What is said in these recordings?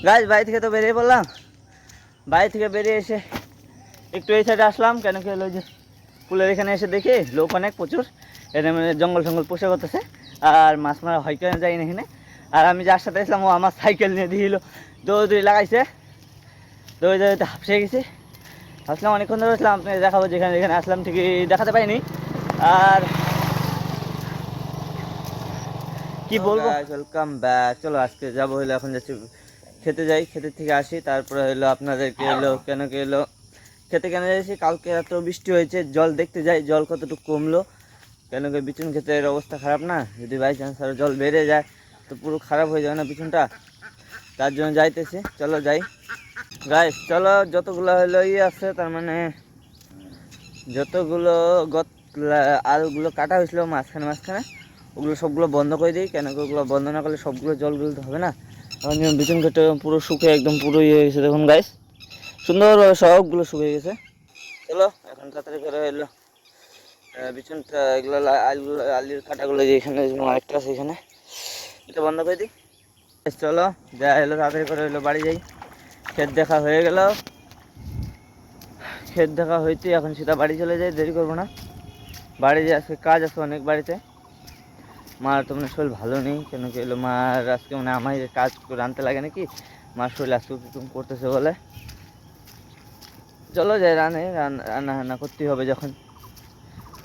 Guys বাড়ি থেকে তো বেরিয়ে পড়লাম। বাড়ি থেকে বেরিয়ে এসে একটু এই সাইডে আসলাম, কেন কি হলো যে পুলের এখানে এসে দেখি লোক অনেক প্রচুর, এখানে মানে জঙ্গল জঙ্গল পোষা করতেছে আর মাছ মারা হয় কেন যাই না এখানে। আর আমি যার সাথে আসলাম ও আমার সাইকেল নিয়ে দিল, দৌড়ি লাগাইছে, দৌড়ে দৌড়িতে হাঁপসে গেছি। আসলাম অনেকক্ষণ ধরে আসলাম, আপনাকে দেখাবো যেখানে যেখানে আসলাম ঠিকই দেখাতে পাইনি। আর কি বলবো, ওয়েলকাম ব্যাক। চলো আজকে যাবো হলো, এখন যাচ্ছি খেতে, যাই খেতে থেকে আসি, তারপরে হলো আপনাদেরকে হলো কেন কি হলো খেতে কেন যাইছি। কালকে এত বৃষ্টি হয়েছে, জল দেখতে যাই জল কতটুকু কমলো, কেন কি বিচুন ক্ষেতের অবস্থা খারাপ না, যদি বাই চান্স আরও জল বেড়ে যায় তো পুরো খারাপ হয়ে যাবে না বিচুনটা, তার জন্য যাইতেছি। চলো যাই গাইস, চলো যতগুলো হলো আছে, তার মানে যতগুলো আলগুলো কাটা হয়েছিল মাঝখানে মাঝখানে, ওগুলো সবগুলো বন্ধ করে দিই, কেন কি ওগুলো বন্ধ না করলে সবগুলো জলগুলো তো হবে না। এখন যেমন বিচুন কেটে পুরো শুকিয়ে একদম পুরো ইয়ে হয়ে গেছে, দেখুন গাইস সুন্দরভাবে সবগুলো শুকিয়ে গেছে। চলো এখন তাড়াতাড়ি করে এলো বিচুনটা, এগুলো আলির কাটাগুলো যে এখানে আরেকটা আছে এখানে, এটা বন্ধ করে দিই। চলো যা এলো তাড়াতাড়ি করে এলো বাড়ি যাই। ক্ষেত দেখা হয়ে গেল, ক্ষেত দেখা হইতে এখন সেটা বাড়ি চলে যায়, দেরি করবো না। বাড়ি যে আজকে কাজ আছে অনেক বাড়িতে, মার তো মানে শরীর ভালো নেই, কেন কি এলো মার আজকে মানে আমার কাজ করে আনতে লাগে নাকি, মার শরীর আজকে করতেছে বলে। চলো যাই, রান্না রান্না করতেই হবে যখন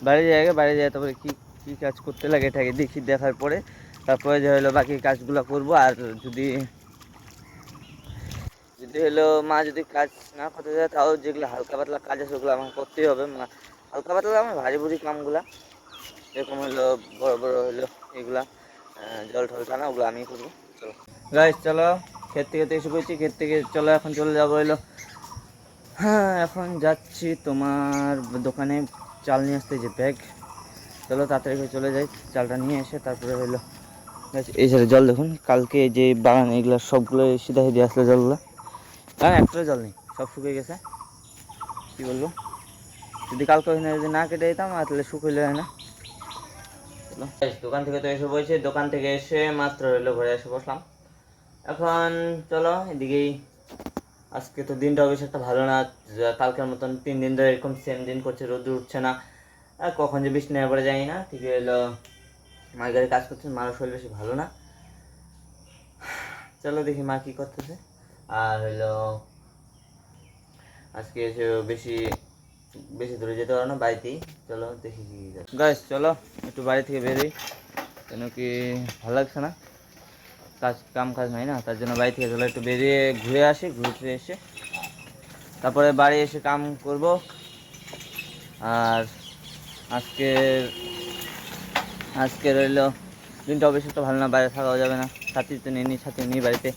বাড়ি যাই, আগে বাড়ি যাই তারপরে কী কী কাজ করতে লাগে এটাকে দেখি, দেখার পরে তারপরে যে হলো বাকি কাজগুলো করবো। আর যদি যদি হলো মা যদি কাজ না করতে যায়, তাও যেগুলো হালকা পাতলা কাজ আছে ওগুলো আমাকে করতেই হবে। হালকা পাতলা আমার ভারী ভুরি কামগুলা, এরকম হলো বড় বড় হলো এগুলা জল ঠল টানা, ওগুলো আমি করবো। চলো গাইস, চলো ক্ষেত থেকে এসে পড়েছি, ক্ষেত থেকে চলো এখন চলে যাবো হলো, হ্যাঁ এখন যাচ্ছি তোমার দোকানে চাল নিয়ে আসতে, যে ব্যাগ। চলো তাড়াতাড়ি করে চলে যাই, চালটা নিয়ে এসে তারপরে হলো এই সাথে জল দেখুন, কালকে যে বাগান এগুলো সবগুলো সিধা দিয়ে আসলে জলগুলো, কারণ একটা জল নেই, সব শুকিয়ে গেছে। কী বলবো, যদি কালকে যদি না কেটে দিতাম তাহলে শুকিয়ে হয় না। চলো দোকান থেকে তো এসে বসে, দোকান থেকে এসে মাত্র হলো ঘরে এসে বসলাম। এখন চলো এদিকেই, আজকে তো দিনটা বেশ একটা ভালো না, কালকের মতন 3 দিন ধরে এরকম সেম দিন করছে, রোদ্র উঠছে না, আর কখন যে বৃষ্টি নেওয়া পড়ে যাই না। ঠিক হলো মায়ের গাড়ি কাজ করছে, মারও শরীর বেশি ভালো না। চলো দেখি মা কী করতেছে। আর হলো আজকে এসে বেশি বেশি দূরে যেতে পারো না, বাড়িতেই। চলো দেখি কি গাইস, চলো একটু বাড়ি থেকে বেরোই, কেন কি ভালো লাগছে না, কাজ নাই না, তার জন্য বাড়ি থেকে চলো একটু বেরিয়ে ঘুরে আসি, ঘুরে এসে তারপরে বাড়ি এসে কাম করব। আর আজকের আজকে রইলো দিনটা অবশ্য তো ভালো না, বাইরে থাকাও যাবে না, সাথী তো নেই, সাথে নেই বাড়িতে।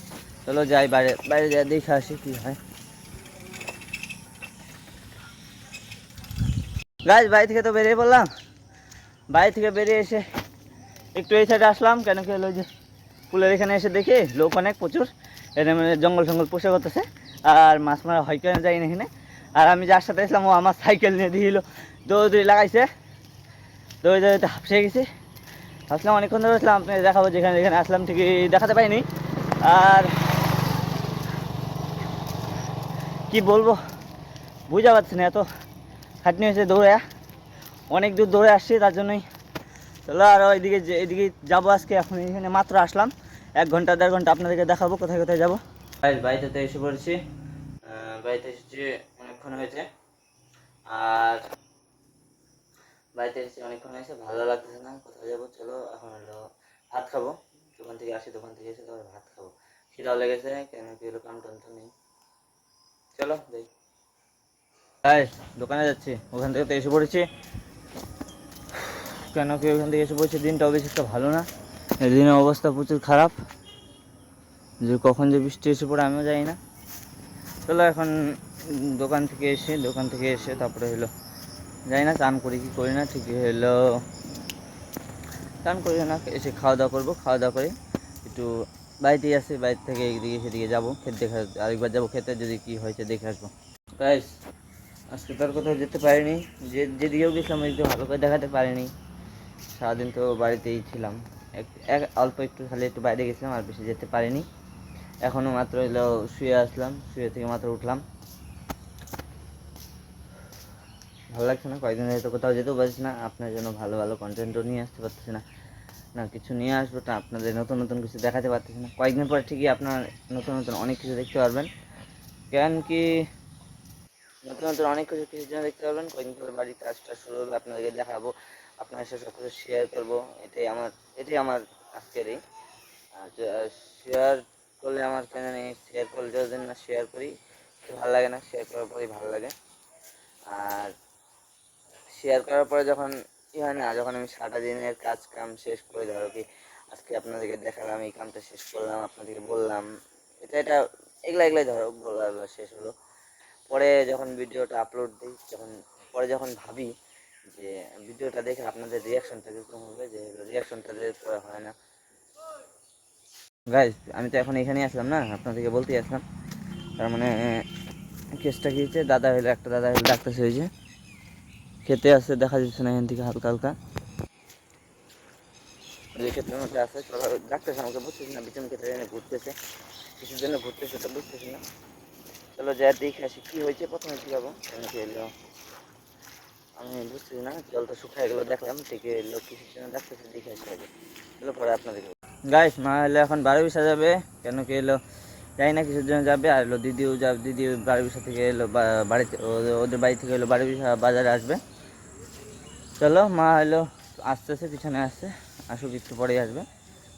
চলো যাই বাইরে, বাইরে যাই দেখে আসি কী হয়। গাইস বাড়ি থেকে তো বেরিয়ে পড়লাম। বাড়ি থেকে বেরিয়ে এসে একটু এই সাইডে আসলাম, কেন কি হলো যে পুলের এখানে এসে দেখি লোক অনেক প্রচুর, এখানে মানে জঙ্গল জঙ্গল পোষা করতেছে আর মাছ মারা হয় কেন যাই না এখানে। আর আমি যার সাথে আসলাম ও আমার সাইকেল নিয়ে দিল, দৌড়ি লাগাইছে, দৌড়ে দৌড়িতে হাঁপসে গেছি। আসলাম অনেকক্ষণ ধরে আসলাম, আপনাকে দেখাবো যেখানে যেখানে আসলাম ঠিকই দেখাতে পাইনি। আর কি বলবো বুঝতে পারছি না, এত খাটনি হয়েছে দৌড়ে, অনেক দূর দৌড়ে আসছি, তার জন্যই। চলো আরও এদিকে যাবো আজকে, এখন এখানে মাত্র আসলাম, 1 ঘন্টা 1.5 ঘন্টা আপনাদেরকে দেখাবো কোথায় কোথায় যাবো। বাড়িতে তো এসে পড়েছি, বাড়িতে এসেছি অনেকক্ষণ হয়েছে। আর বাড়িতে এসেছি অনেকক্ষণ হয়েছে, ভালো লাগতেছে না, কোথায় যাবো। চলো এখন হলো ভাত খাবো, দোকান থেকে আসি, দোকান থেকে এসে তারপর ভাত খাবো, খিদাও লেগেছে, কেন কি হলো কাম টাম তো নেই। চলো যাই, দোকানে যাচ্ছি, ওখান থেকে তো এসে পড়েছি, কেন কি ওখান থেকে এসে পড়েছি, দিনটাও বেশি একটা ভালো না, এদিনের অবস্থা প্রচুর খারাপ, যে কখন যে বৃষ্টি এসে পড়ে আমিও জানি না। চলো এখন দোকান থেকে এসে তারপরে হলো জানি না চান করি কি করি না, ঠিক হলো চান করি না, এসে খাওয়া দাওয়া করবো, খাওয়া দাওয়া করে একটু বাড়িতেই আসি, বাড়ি থেকে এদিকে সেদিকে যাবো, খেতে দেখা আরেকবার যাবো খেতে, যদি কি হয়েছে দেখে আসবো। গাইস আজকে তার কোথাও যেতে পারিনি, যেদিকেও গেছিলাম একটু ভালো করে দেখাতে পারিনি, সারাদিন তো বাড়িতেই ছিলাম, অল্প একটু খালি একটু বাইরে গেছিলাম, আর বেশি যেতে পারিনি। এখনও মাত্র হলো শুয়ে আসলাম, শুয়ে থেকে মাত্র উঠলাম। ভালো লাগছে না, কয়েকদিন হয়তো কোথাও যেতেও পারছি না, আপনার জন্য ভালো ভালো কন্টেন্টও নিয়ে আসতে পারতেছি না, না কিছু নিয়ে আসবো তা আপনাদের নতুন নতুন কিছু দেখাতে পারতেছি না। কয়েকদিন পরে ঠিকই আপনার নতুন নতুন অনেক কিছু দেখতে পারবেন, কেন কি নতুন নতুন অনেক কিছু কিছুর জন্য দেখতে পারবেন। কয়েকদিন পরে বাড়ির কাজটা শুরু হবে, আপনাদেরকে দেখাবো, আপনার সাথে সব কিছু শেয়ার করবো। এটাই আমার আজকের এই শেয়ার করলে আমার কেন নেই, শেয়ার করলে যদি না শেয়ার করি তো ভালো লাগে না, শেয়ার করার পরেই ভালো লাগে। আর শেয়ার করার পরে যখন হয় না, যখন আমি সারাটা দিনের কাজ কাম শেষ করে ধরো কি আজকে আপনাদেরকে দেখালাম, এই কামটা শেষ করলাম, আপনাদেরকে বললাম, এটা এগুলাই ধরো বলার শেষ হলো। পরে যখন ভিডিওটা আপলোড দিই, যখন ভাবি যে ভিডিওটা দেখে আপনাদের রিয়াকশনটা কীরকম হবে, যে রিয়াকশনটা পরে হয় না। গাইজ আমি তো এখন এখানেই আসলাম না, আপনাদেরকে বলতেই আসলাম, তার মানে কেসটা কী হয়েছে, একটা দাদা হলে ডাক্তার হয়েছে, খেতে আসছে, দেখা যাচ্ছে না এখান থেকে হালকা হালকা যে ক্ষেত্রের মধ্যে আছে, ডাক্তার আমাকে বুঝতেছি না, বিচন ক্ষেত্রে এনে ঘুরতেছে, কিছুর জন্য ঘুরতেছে তো বুঝতেছি না। চলো যা দেখে আসি কী হয়েছে, প্রথমে কী যাবো এলো আমি বুঝতেছি না, জলটা শুকায় গেলো দেখলাম, থেকে এলো কিছুর জন্য ডাক্তারকে দেখে আসি আগে, এলো পরে আপনাদেরকে। গাইস মা এলো এখন 12 যাবে, কেন কি এলো জানি না কিছুর জন্য যাবে, আর এলো দিদিও যাবে, দিদি 12 থেকে এলো বাড়িতে, ওদের বাড়ি থেকে এলো 12 বাজারে আসবে। চলো মা এলো আসতেছে, পিছনে আসছে, আসুক একটু পরেই আসবে,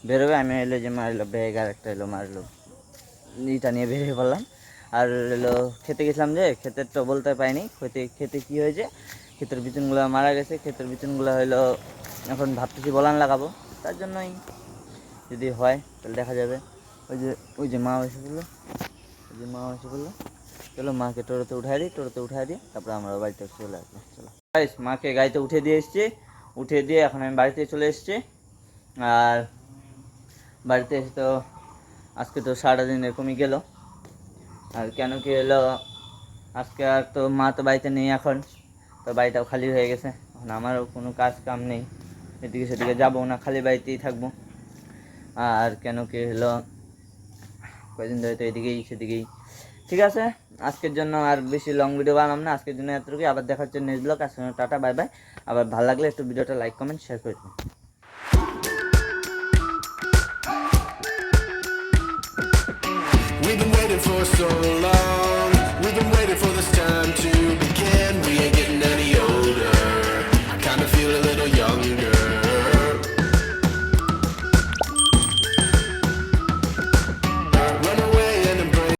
বেরোবে। আমি এলো যে মা এলো ব্যাগ আর একটা এলো মারলো ইটা নিয়ে বেরিয়ে পড়লাম। আর এলো খেতে গেছিলাম, যে ক্ষেতের তো বলতে পারিনি, খেতে কী হয়েছে, ক্ষেতের বিচুনগুলো মারা গেছে, ক্ষেতের বিচুনগুলো হলো এখন ভাবতেছি বলান লাগাবো, তার জন্যই যদি হয় তাহলে দেখা যাবে। ওই যে মা এসে বললো, চলো মাকে টোটোতে উঠাই দিই, তারপরে আমরা বাড়িতে চলে আসবো। চলো মাকে গাড়িতে উঠে দিয়ে এসছি, এখন আমি বাড়িতে চলে এসেছি। আর বাড়িতে এসে তো আজকে তো সারাটা দিন এরকমই গেল। আর কেন কি এলো, আজকে আর তো মা তো বাড়িতে নেই এখন, তো বাড়িটাও খালি হয়ে গেছে, এখন আমারও কোনো কাজ কাম নেই, এদিকে সেদিকে যাবো না, খালি বাড়িতেই থাকবো। আর কেন কি হলো কয়েকদিন ধরে তো এদিকেই সেদিকেই। ঠিক আছে, আজকের জন্য আর বেশি লং ভিডিও বানালাম না, আজকের জন্য এতটুকু, আবার দেখা হচ্ছে নেক্সট ব্লগ। আজকে টাটা, বাই বাই। আবার ভালো লাগলে একটু ভিডিওটা লাইক কমেন্ট শেয়ার করে দিন। We've been waiting for so long.